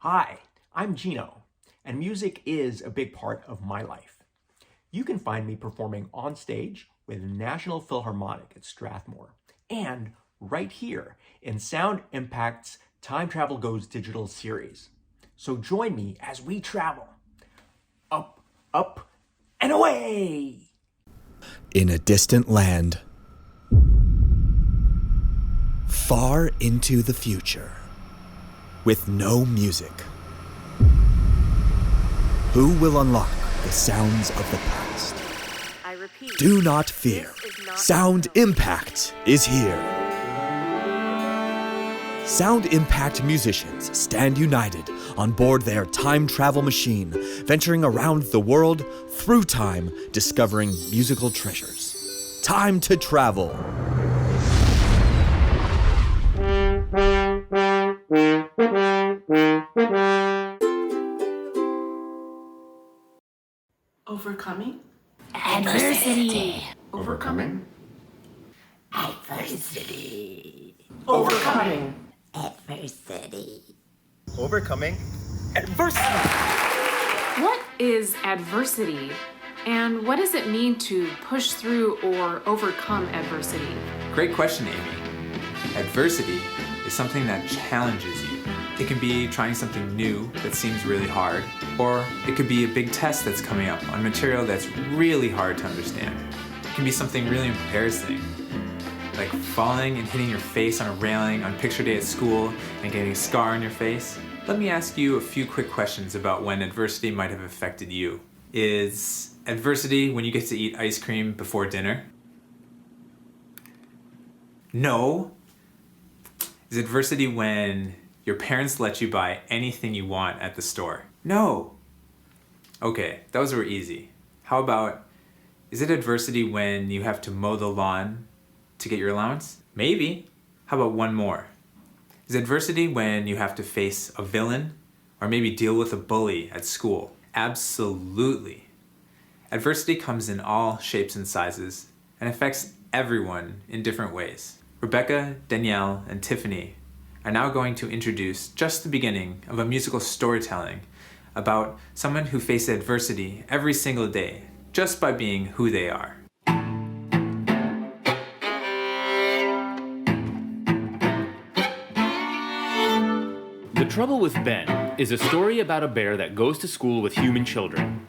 Hi, I'm Gino, and music is a big part of my life. You can find me performing on stage with National Philharmonic at Strathmore and right here in Sound Impact's Time Travel Goes Digital series. So join me as we travel up, up, and away! In a distant land, far into the future, with no music. Who will unlock the sounds of the past? I repeat, Do not fear. this is not Sound final. Impact is here. Sound Impact musicians stand united on board their time travel machine, venturing around the world through time, discovering musical treasures. Time to travel. Overcoming? Adversity. Overcoming? Adversity. Overcoming. Adversity. Overcoming. What is adversity? And what does it mean to push through or overcome adversity? Great question, Amy. Adversity is something that challenges you. It can be trying something new that seems really hard, or it could be a big test that's coming up on material that's really hard to understand. It can be something really embarrassing, like falling and hitting your face on a railing on picture day at school and getting a scar on your face. Let me ask you a few quick questions about when adversity might have affected you. Is adversity when you get to eat ice cream before dinner? No. Is adversity when your parents let you buy anything you want at the store? No. Okay, those were easy. How about, is it adversity when you have to mow the lawn to get your allowance? Maybe. How about one more? Is adversity when you have to face a villain or maybe deal with a bully at school? Absolutely. Adversity comes in all shapes and sizes and affects everyone in different ways. Rebecca, Danielle, and Tiffany are now going to introduce just the beginning of a musical storytelling about someone who faced adversity every single day just by being who they are. The Trouble with Ben is a story about a bear that goes to school with human children.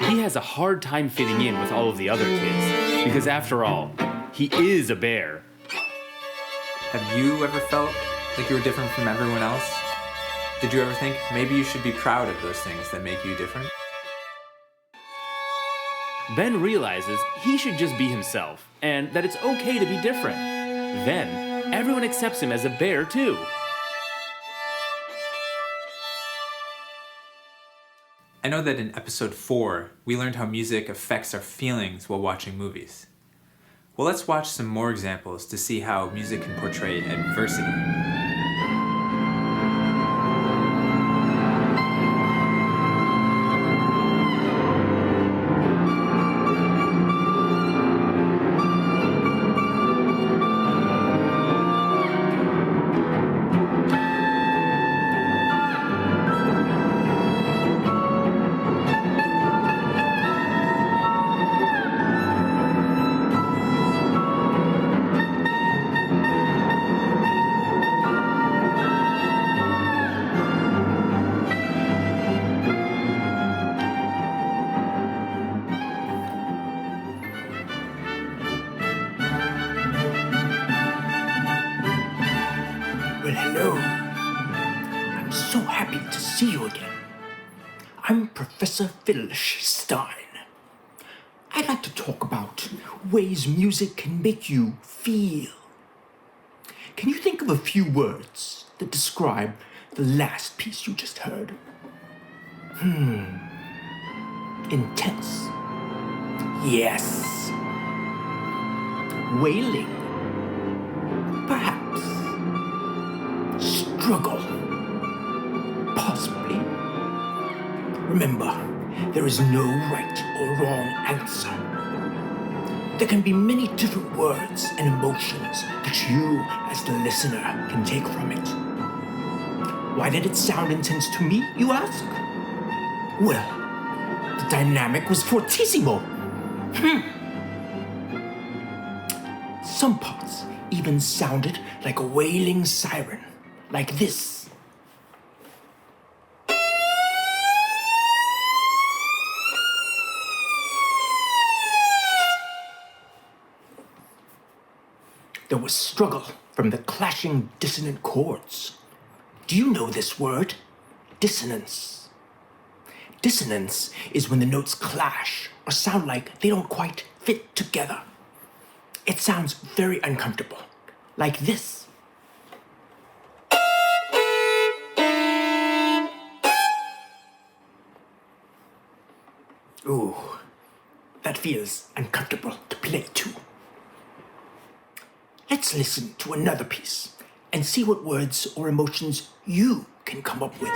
He has a hard time fitting in with all of the other kids because, after all, he is a bear. Have you ever felt like you were different from everyone else? Did you ever think maybe you should be proud of those things that make you different? Ben realizes he should just be himself and that it's okay to be different. Then, everyone accepts him as a bear too. I know that in episode 4, we learned how music affects our feelings while watching movies. Well, let's watch some more examples to see how music can portray adversity. Well, hello. I'm so happy to see you again. I'm Professor Fiddlestein. I'd like to talk about ways music can make you feel. Can you think of a few words that describe the last piece you just heard? Intense. Yes. Wailing. Perhaps. Struggle. Possibly. Remember, there is no right or wrong answer. There can be many different words and emotions that you, as the listener, can take from it. Why did it sound intense to me, you ask? Well, the dynamic was fortissimo. Some parts even sounded like a wailing siren, like this. There was struggle from the clashing dissonant chords. Do you know this word? Dissonance. Dissonance is when the notes clash or sound like they don't quite fit together. It sounds very uncomfortable, like this. Ooh, that feels uncomfortable to play too. Let's listen to another piece and see what words or emotions you can come up with.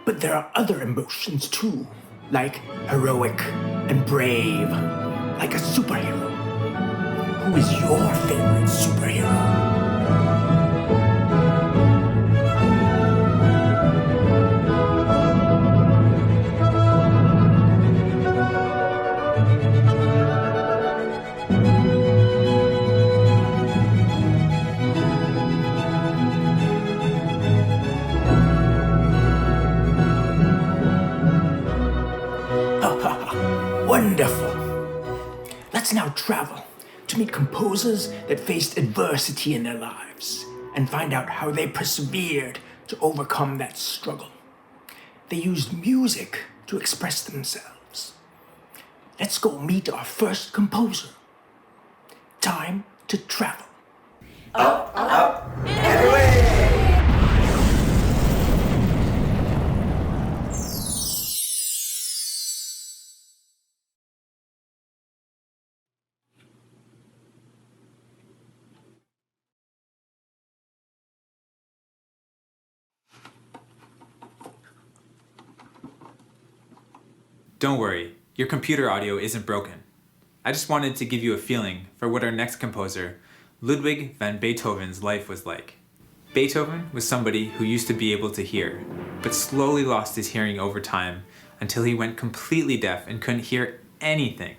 But there are other emotions too, like heroic and brave, like a superhero. Who is your favorite superhero? Wonderful. Let's now travel to meet composers that faced adversity in their lives and find out how they persevered to overcome that struggle. They used music to express themselves. Let's go meet our first composer. Time to travel. Don't worry, your computer audio isn't broken. I just wanted to give you a feeling for what our next composer, Ludwig van Beethoven's life was like. Beethoven was somebody who used to be able to hear, but slowly lost his hearing over time until he went completely deaf and couldn't hear anything.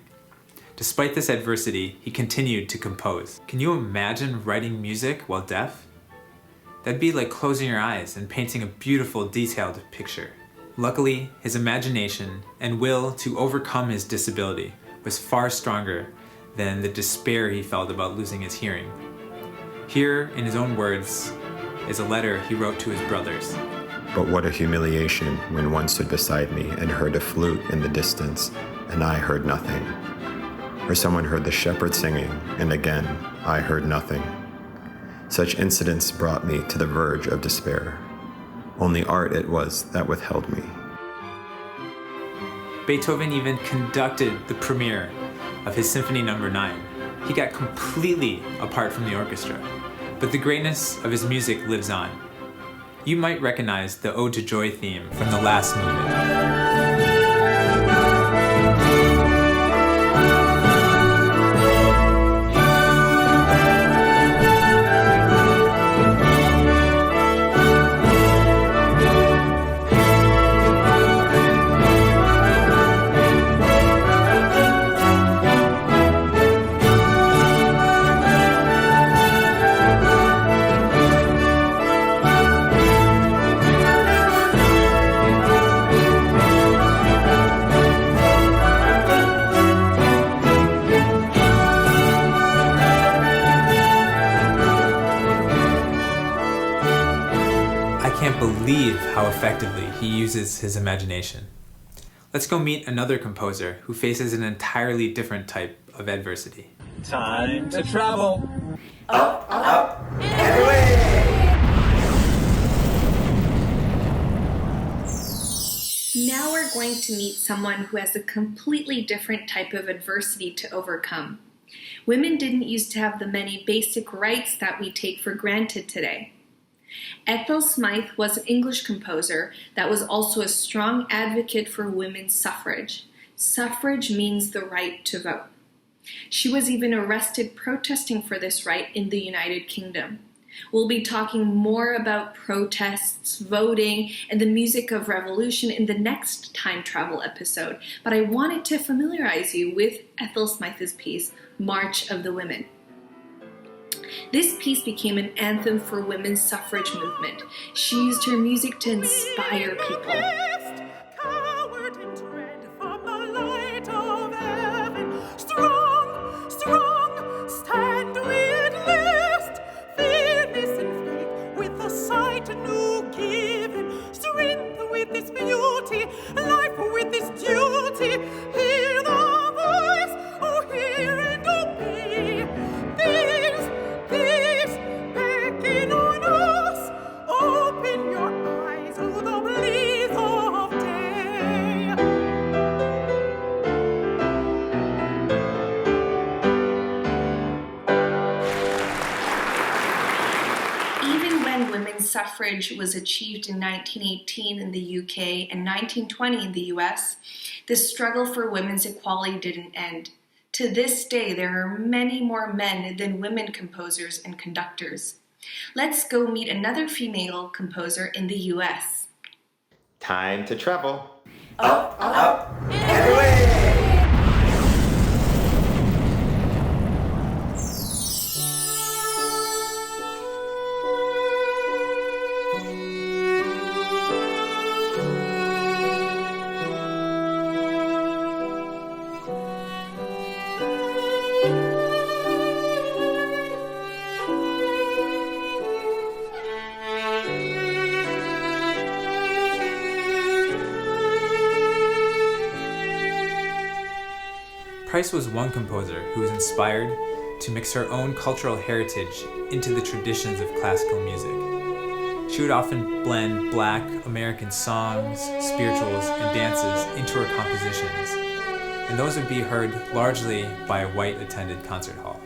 Despite this adversity, he continued to compose. Can you imagine writing music while deaf? That'd be like closing your eyes and painting a beautiful, detailed picture. Luckily, his imagination and will to overcome his disability was far stronger than the despair he felt about losing his hearing. Here, in his own words, is a letter he wrote to his brothers. But what a humiliation when one stood beside me and heard a flute in the distance, and I heard nothing. Or someone heard the shepherd singing, and again, I heard nothing. Such incidents brought me to the verge of despair. Only art it was that withheld me. Beethoven even conducted the premiere of his Symphony No. 9. He got completely apart from the orchestra, but the greatness of his music lives on. You might recognize the Ode to Joy theme from the last movement. Believe how effectively he uses his imagination. Let's go meet another composer who faces an entirely different type of adversity. Time to travel. are going to meet someone who has a completely different type of adversity to overcome. Women didn't used to have the many basic rights that we take for granted today. NatPhil Smythe was an English composer that was also a strong advocate for women's suffrage. Suffrage means the right to vote. She was even arrested protesting for this right in the United Kingdom. We'll be talking more about protests, voting, and the music of revolution in the next time travel episode, but I wanted to familiarize you with NatPhil Smythe's piece, March of the Women. This piece became an anthem for women's suffrage movement. She used her music to inspire people. Suffrage was achieved in 1918 in the UK and 1920 in the US, the struggle for women's equality didn't end. To this day, there are many more men than women composers and conductors. Let's go meet another female composer in the US. Time to travel. Up, up, and away! Price was one composer who was inspired to mix her own cultural heritage into the traditions of classical music. She would often blend Black American songs, spirituals, and dances into her compositions, and those would be heard largely by a white-attended concert hall.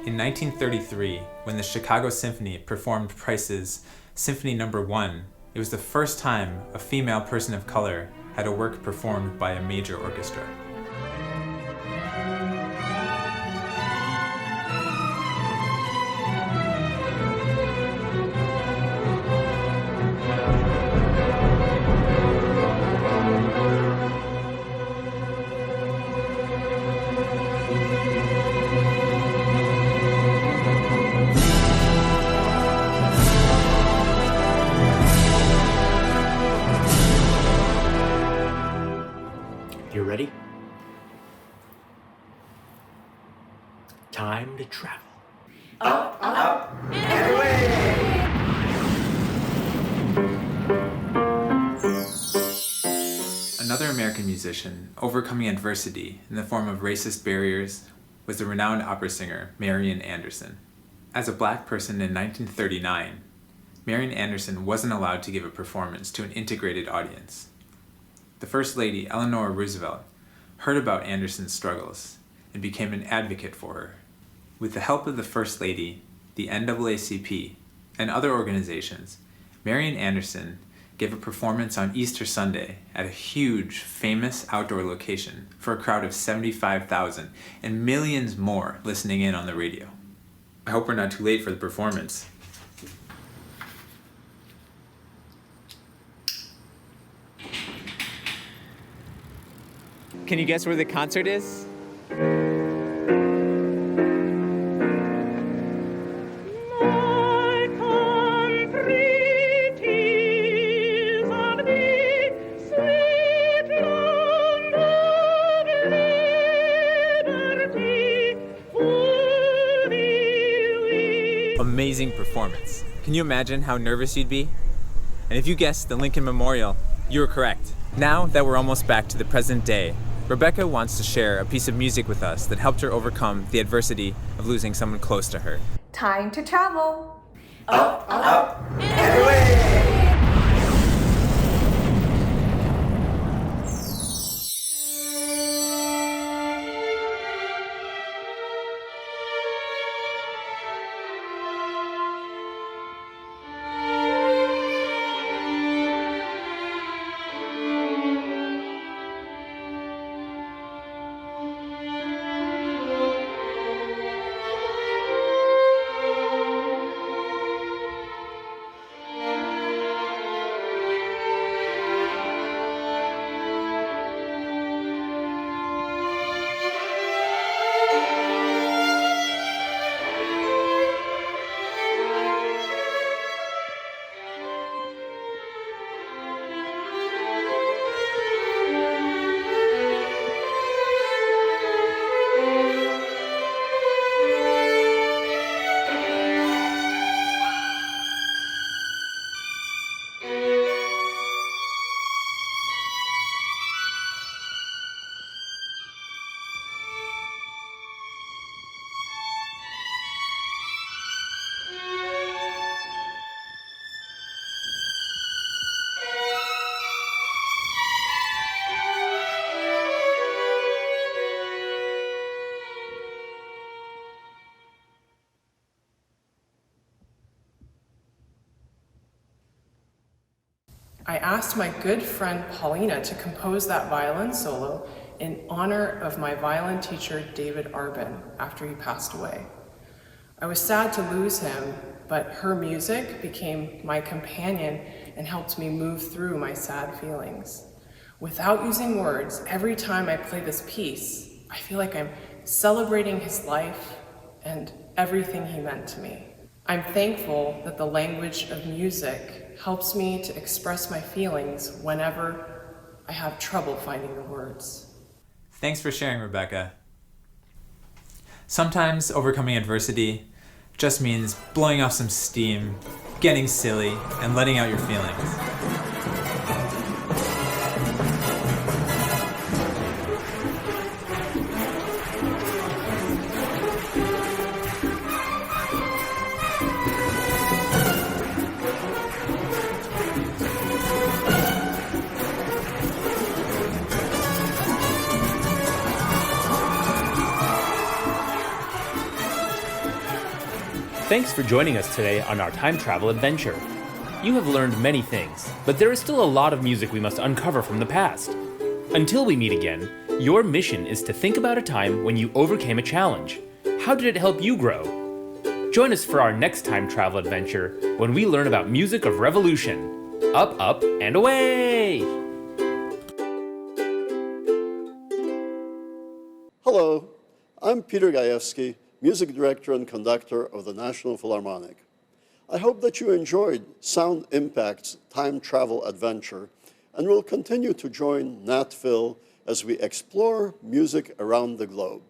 In 1933, when the Chicago Symphony performed Price's Symphony No. 1, it was the first time a female person of color had a work performed by a major orchestra. You ready? Time to travel. Up, up, and away! Another American musician overcoming adversity in the form of racist barriers was the renowned opera singer Marian Anderson. As a Black person in 1939, Marian Anderson wasn't allowed to give a performance to an integrated audience. The First Lady, Eleanor Roosevelt, heard about Anderson's struggles and became an advocate for her. With the help of the First Lady, the NAACP, and other organizations, Marian Anderson gave a performance on Easter Sunday at a huge, famous outdoor location for a crowd of 75,000 and millions more listening in on the radio. I hope we're not too late for the performance. Can you guess where the concert is? Amazing performance. Can you imagine how nervous you'd be? And if you guessed the Lincoln Memorial, you were correct. Now that we're almost back to the present day, Rebecca wants to share a piece of music with us that helped her overcome the adversity of losing someone close to her. Time to travel. Up, up, and away! I asked my good friend Paulina to compose that violin solo in honor of my violin teacher David Arbin after he passed away. I was sad to lose him, but her music became my companion and helped me move through my sad feelings. Without using words, every time I play this piece, I feel like I'm celebrating his life and everything he meant to me. I'm thankful that the language of music helps me to express my feelings whenever I have trouble finding the words. Thanks for sharing, Rebecca. Sometimes overcoming adversity just means blowing off some steam, getting silly, and letting out your feelings. Thanks for joining us today on our time travel adventure. You have learned many things, but there is still a lot of music we must uncover from the past. Until we meet again, your mission is to think about a time when you overcame a challenge. How did it help you grow? Join us for our next time travel adventure when we learn about music of revolution. Up, up, and away! Hello, I'm Peter Gajewski, Music Director and Conductor of the National Philharmonic. I hope that you enjoyed Sound Impact's time travel adventure and will continue to join NatPhil as we explore music around the globe.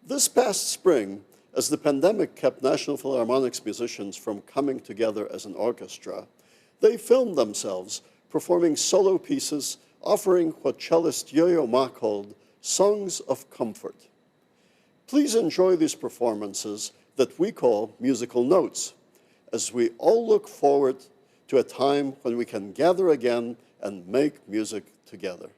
This past spring, as the pandemic kept National Philharmonic's musicians from coming together as an orchestra, they filmed themselves performing solo pieces offering what cellist Yo-Yo Ma called songs of comfort. Please enjoy these performances that we call musical notes, as we all look forward to a time when we can gather again and make music together.